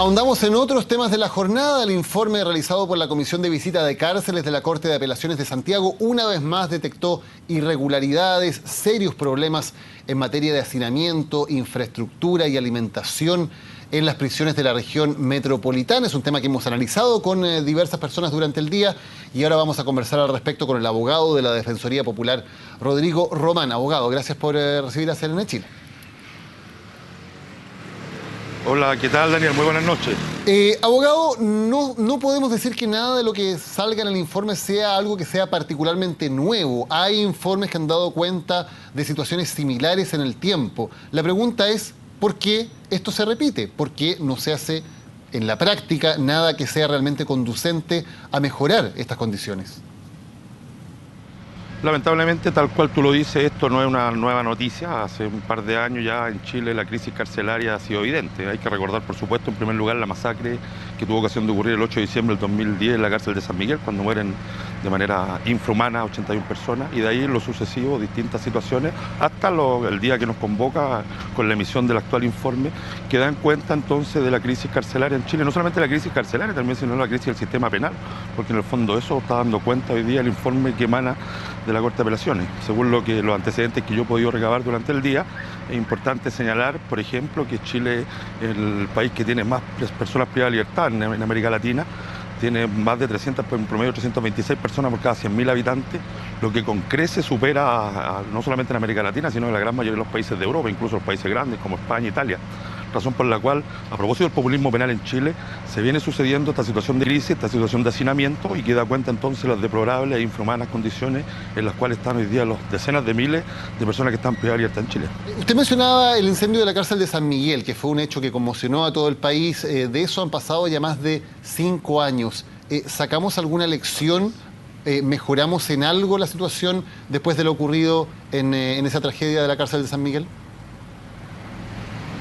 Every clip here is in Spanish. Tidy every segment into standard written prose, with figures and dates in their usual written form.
Ahondamos en otros temas de la jornada. El informe realizado por la Comisión de Visita de Cárceles de la Corte de Apelaciones de Santiago una vez más detectó irregularidades, serios problemas en materia de hacinamiento, infraestructura y alimentación en las prisiones de la región metropolitana. Es un tema que hemos analizado con diversas personas durante el día y ahora vamos a conversar al respecto con el abogado de la Defensoría Popular, Rodrigo Román. Abogado, gracias por recibir a CNN Chile. Hola, ¿qué tal, Daniel? Muy buenas noches. Abogado, no podemos decir que nada de lo que salga en el informe sea algo que sea particularmente nuevo. Hay informes que han dado cuenta de situaciones similares en el tiempo. La pregunta es, ¿por qué esto se repite? ¿Por qué no se hace en la práctica nada que sea realmente conducente a mejorar estas condiciones? Lamentablemente, tal cual tú lo dices, esto no es una nueva noticia. Hace un par de años ya en Chile la crisis carcelaria ha sido evidente. Hay que recordar, por supuesto, en primer lugar la masacre que tuvo ocasión de ocurrir el 8 de diciembre del 2010 en la cárcel de San Miguel, cuando mueren de manera infrahumana 81 personas, y de ahí en lo sucesivo distintas situaciones, hasta el día que nos convoca con la emisión del actual informe, que dan cuenta entonces de la crisis carcelaria en Chile. No solamente la crisis carcelaria también, sino la crisis del sistema penal, porque en el fondo eso está dando cuenta hoy día el informe que emana de la Corte de Apelaciones. Según los antecedentes que yo he podido recabar durante el día, es importante señalar, por ejemplo, que Chile es el país que tiene más personas privadas de libertad en América Latina. Tiene más de 300, en promedio 326 personas por cada 100.000 habitantes, lo que con creces supera no solamente en América Latina, sino en la gran mayoría de los países de Europa, incluso los países grandes como España e Italia. Razón por la cual, a propósito del populismo penal en Chile, se viene sucediendo esta situación de crisis, esta situación de hacinamiento, y que da cuenta entonces de las deplorables e infrahumanas condiciones en las cuales están hoy día los decenas de miles de personas que están privadas de libertad en Chile. Usted mencionaba el incendio de la cárcel de San Miguel, que fue un hecho que conmocionó a todo el país. De eso han pasado ya más de 5 años. ¿Sacamos alguna lección? ¿Mejoramos en algo la situación después de lo ocurrido en esa tragedia de la cárcel de San Miguel?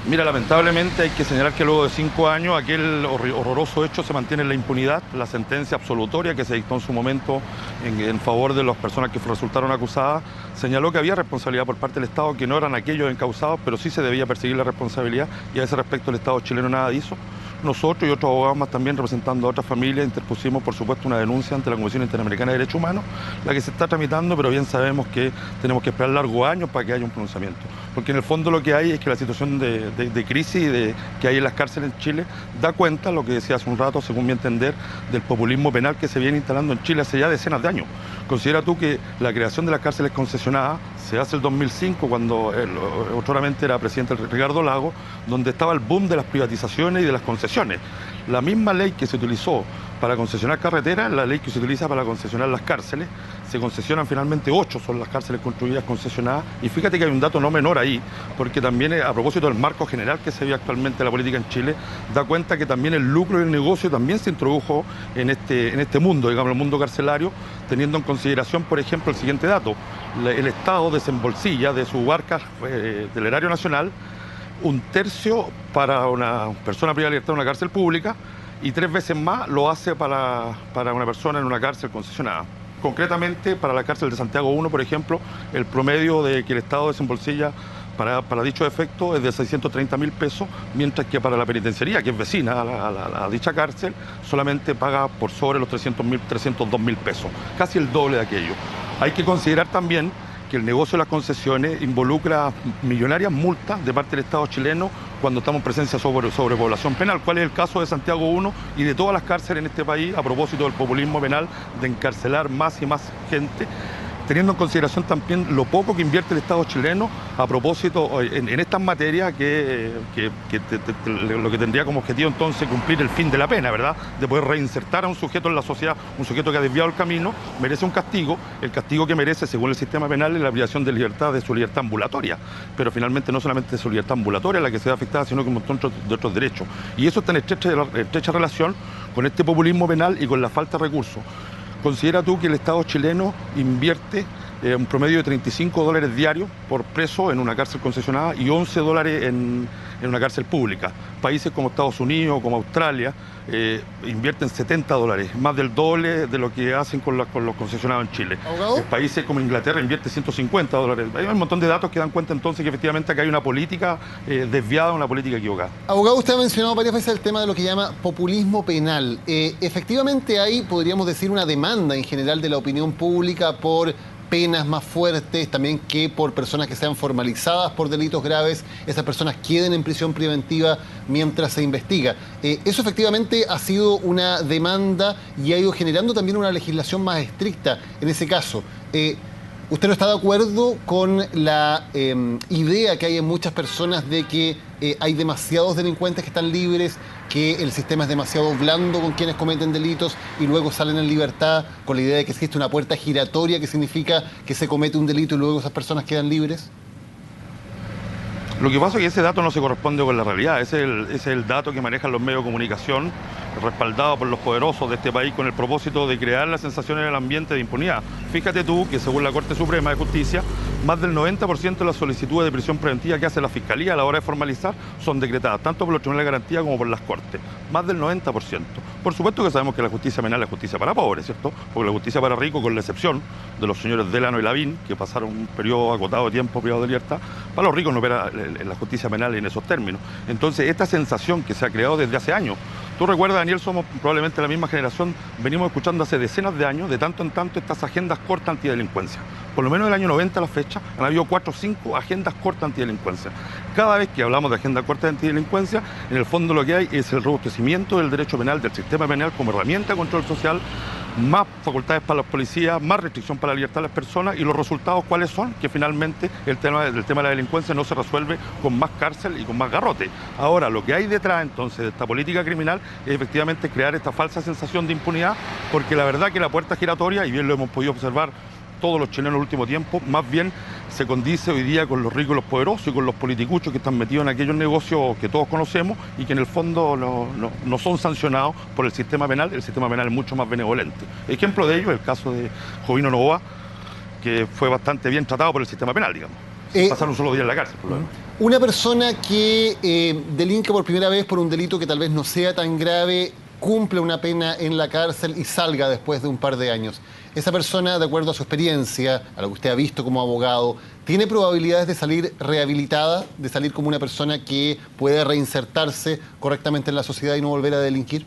Mira, lamentablemente hay que señalar que luego de 5 años aquel horroroso hecho se mantiene en la impunidad. La sentencia absolutoria que se dictó en su momento en favor de las personas que resultaron acusadas señaló que había responsabilidad por parte del Estado, que no eran aquellos encausados, pero sí se debía perseguir la responsabilidad, y a ese respecto el Estado chileno nada hizo. Nosotros y otros abogados más también, representando a otras familias, interpusimos por supuesto una denuncia ante la Comisión Interamericana de Derechos Humanos, la que se está tramitando, pero bien sabemos que tenemos que esperar largos años para que haya un pronunciamiento. Porque en el fondo lo que hay es que la situación de crisis que hay en las cárceles en Chile da cuenta, lo que decía hace un rato, según mi entender, del populismo penal que se viene instalando en Chile hace ya decenas de años. Considera tú que la creación de las cárceles concesionadas se hace el 2005, cuando otroramente era presidente Ricardo Lagos, donde estaba el boom de las privatizaciones y de las concesiones. La misma ley que se utilizó para concesionar carreteras, la ley que se utiliza para concesionar las cárceles. Se concesionan finalmente 8, son las cárceles construidas concesionadas, y fíjate que hay un dato no menor ahí, porque también a propósito del marco general que se ve actualmente en la política en Chile, da cuenta que también el lucro y el negocio también se introdujo en este mundo, digamos, el mundo carcelario, teniendo en consideración, por ejemplo, el siguiente dato: el Estado desembolsilla de su arca del erario nacional 1/3 para una persona privada de libertad en una cárcel pública, y 3 veces más lo hace para una persona en una cárcel concesionada. Concretamente, para la cárcel de Santiago 1, por ejemplo, el promedio de que el Estado desembolsilla para dicho efecto es de 630.000 pesos, mientras que para la penitenciaría, que es vecina a dicha cárcel, solamente paga por sobre los 302.000 pesos, casi el doble de aquello. Hay que considerar también que el negocio de las concesiones involucra millonarias multas de parte del Estado chileno cuando estamos en presencia sobre población penal, cuál es el caso de Santiago 1 y de todas las cárceles en este país, a propósito del populismo penal de encarcelar más y más gente, teniendo en consideración también lo poco que invierte el Estado chileno a propósito en estas materias, lo que tendría como objetivo entonces cumplir el fin de la pena, ¿verdad? De poder reinsertar a un sujeto en la sociedad, un sujeto que ha desviado el camino, merece un castigo. El castigo que merece, según el sistema penal, es la privación de libertad, de su libertad ambulatoria. Pero finalmente no solamente de su libertad ambulatoria la que se ve afectada, sino que un montón de otros derechos. Y eso está en estrecha relación con este populismo penal y con la falta de recursos. Considera tú que el Estado chileno invierte un promedio de $35 diarios por preso en una cárcel concesionada y $11 en una cárcel pública. Países como Estados Unidos, como Australia, invierten $70, más del doble de lo que hacen con los concesionados en Chile. Países como Inglaterra invierten $150. Hay un montón de datos que dan cuenta entonces que efectivamente acá hay una política desviada, una política equivocada. Abogado, usted ha mencionado varias veces el tema de lo que llama populismo penal. Efectivamente hay, podríamos decir, una demanda en general de la opinión pública por penas más fuertes, también que por personas que sean formalizadas por delitos graves, esas personas queden en prisión preventiva mientras se investiga. Eso efectivamente ha sido una demanda y ha ido generando también una legislación más estricta en ese caso. ¿Usted no está de acuerdo con la idea que hay en muchas personas de que hay demasiados delincuentes que están libres, que el sistema es demasiado blando con quienes cometen delitos y luego salen en libertad, con la idea de que existe una puerta giratoria que significa que se comete un delito y luego esas personas quedan libres? Lo que pasa es que ese dato no se corresponde con la realidad. Ese es el dato que manejan los medios de comunicación, respaldado por los poderosos de este país con el propósito de crear la sensación en el ambiente de impunidad. Fíjate tú que según la Corte Suprema de Justicia, más del 90% de las solicitudes de prisión preventiva que hace la Fiscalía a la hora de formalizar son decretadas, tanto por los tribunales de garantía como por las Cortes. Más del 90%. Por supuesto que sabemos que la justicia penal es justicia para pobres, ¿cierto? Porque la justicia para ricos, con la excepción de los señores Delano y Lavín, que pasaron un periodo acotado de tiempo privado de libertad, para los ricos no opera la justicia penal en esos términos. Entonces, esta sensación que se ha creado desde hace años, tú recuerdas, Daniel, somos probablemente la misma generación, venimos escuchando hace decenas de años, de tanto en tanto, estas agendas cortas antidelincuencia. Por lo menos del año 90 a la fecha, han habido 4 o 5 agendas cortas antidelincuencia. Cada vez que hablamos de agenda corta antidelincuncia, en el fondo lo que hay es el robustecimiento del derecho penal, del sistema penal como herramienta de control social, más facultades para los policías, más restricción para la libertad de las personas, y los resultados ¿cuáles son? Que finalmente el tema de la delincuencia no se resuelve con más cárcel y con más garrote. Ahora, lo que hay detrás entonces de esta política criminal es efectivamente crear esta falsa sensación de impunidad, porque la verdad que la puerta giratoria, y bien lo hemos podido observar todos los chilenos en el último tiempo, más bien se condice hoy día con los ricos y los poderosos y con los politicuchos que están metidos en aquellos negocios que todos conocemos y que en el fondo no son sancionados por el sistema penal. El sistema penal es mucho más benevolente. Ejemplo de ello es el caso de Jovino Novoa, que fue bastante bien tratado por el sistema penal, digamos. Pasaron un solo día en la cárcel, por lo menos. Una persona que delinque por primera vez por un delito que tal vez no sea tan grave, cumple una pena en la cárcel y salga después de un par de años. Esa persona, de acuerdo a su experiencia, a lo que usted ha visto como abogado, ¿tiene probabilidades de salir rehabilitada, de salir como una persona que pueda reinsertarse correctamente en la sociedad y no volver a delinquir?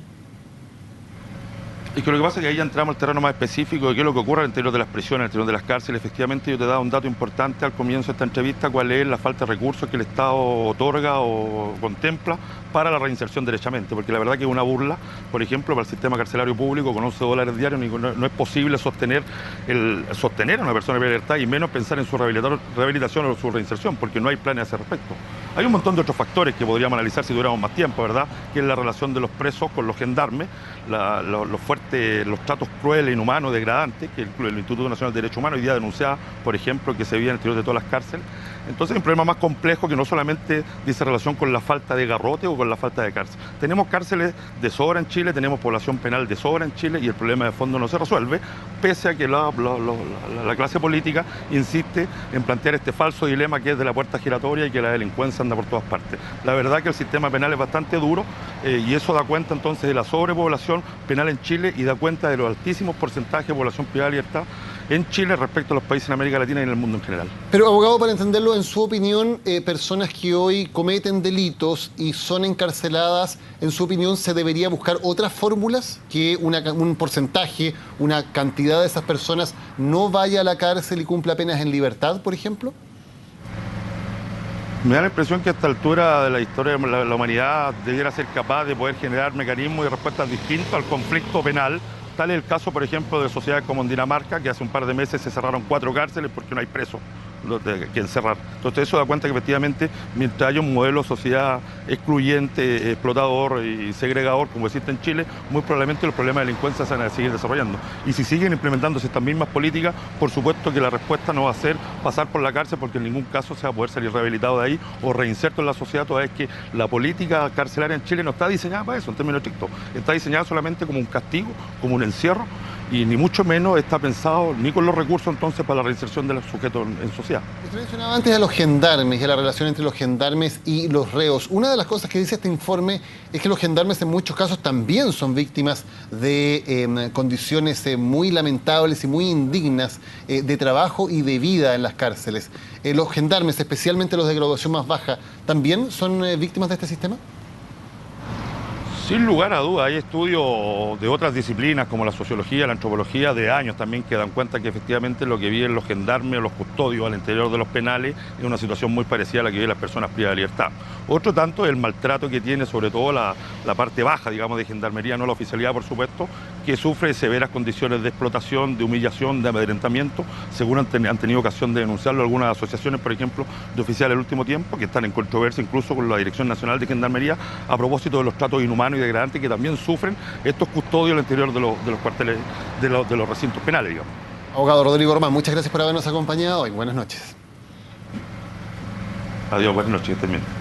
Y que lo que pasa es que ahí ya entramos al terreno más específico de qué es lo que ocurre al interior de las prisiones, al interior de las cárceles. Efectivamente, yo te he dado un dato importante al comienzo de esta entrevista, cuál es la falta de recursos que el Estado otorga o contempla para la reinserción derechamente, porque la verdad que es una burla, por ejemplo, para el sistema carcelario público con $11 diarios, no es posible sostener a una persona en libertad y menos pensar en su rehabilitación o su reinserción, porque no hay planes a ese respecto. Hay un montón de otros factores que podríamos analizar si tuviéramos más tiempo, ¿verdad? Que es la relación de los presos con los gendarmes, los tratos crueles, inhumanos, degradantes, que el Instituto Nacional de Derechos Humanos hoy día denunciaba, por ejemplo, que se veía en el interior de todas las cárceles. Entonces hay un problema más complejo que no solamente dice relación con la falta de garrote o con la falta de cárcel. Tenemos cárceles de sobra en Chile, tenemos población penal de sobra en Chile y el problema de fondo no se resuelve, pese a que la clase política insiste en plantear este falso dilema que es de la puerta giratoria y que la delincuencia anda por todas partes. La verdad que el sistema penal es bastante duro y eso da cuenta entonces de la sobrepoblación penal en Chile y da cuenta de los altísimos porcentajes de población privada de libertad en Chile respecto a los países en América Latina y en el mundo en general. Pero, abogado, para entenderlo, en su opinión, personas que hoy cometen delitos y son encarceladas, en su opinión, ¿se debería buscar otras fórmulas? ¿Que un porcentaje, una cantidad de esas personas no vaya a la cárcel y cumpla penas en libertad, por ejemplo? Me da la impresión que a esta altura de la historia de la humanidad debiera ser capaz de poder generar mecanismos y respuestas distintos al conflicto penal. Tal es el caso, por ejemplo, de sociedades como en Dinamarca, que hace un par de meses se cerraron 4 cárceles porque no hay presos que encerrar. Entonces eso da cuenta que efectivamente, mientras haya un modelo de sociedad excluyente, explotador y segregador, como existe en Chile, muy probablemente los problemas de delincuencia se van a seguir desarrollando. Y si siguen implementándose estas mismas políticas, por supuesto que la respuesta no va a ser pasar por la cárcel, porque en ningún caso se va a poder salir rehabilitado de ahí o reinserto en la sociedad, toda vez que la política carcelaria en Chile no está diseñada para eso, en términos estrictos. Está diseñada solamente como un castigo, como un encierro, y ni mucho menos está pensado ni con los recursos entonces para la reinserción de los sujetos en sociedad. Usted mencionaba antes a los gendarmes y a la relación entre los gendarmes y los reos. Una de las cosas que dice este informe es que los gendarmes en muchos casos también son víctimas de condiciones muy lamentables y muy indignas de trabajo y de vida en las cárceles. ¿Los gendarmes, especialmente los de graduación más baja, también son víctimas de este sistema? Sin lugar a dudas, hay estudios de otras disciplinas como la sociología, la antropología, de años también que dan cuenta que efectivamente lo que viven los gendarmes o los custodios al interior de los penales es una situación muy parecida a la que viven las personas privadas de libertad. Otro tanto es el maltrato que tiene sobre todo la parte baja, digamos, de gendarmería, no la oficialidad por supuesto, que sufre severas condiciones de explotación, de humillación, de amedrentamiento, según han tenido ocasión de denunciarlo algunas asociaciones, por ejemplo, de oficiales del último tiempo, que están en controversia incluso con la Dirección Nacional de Gendarmería a propósito de los tratos inhumanos y degradantes que también sufren estos custodios al interior de los cuarteles, de los recintos penales, digamos. Abogado Rodrigo Ormán, muchas gracias por habernos acompañado hoy. Buenas noches. Adiós, buenas noches, que estén bien.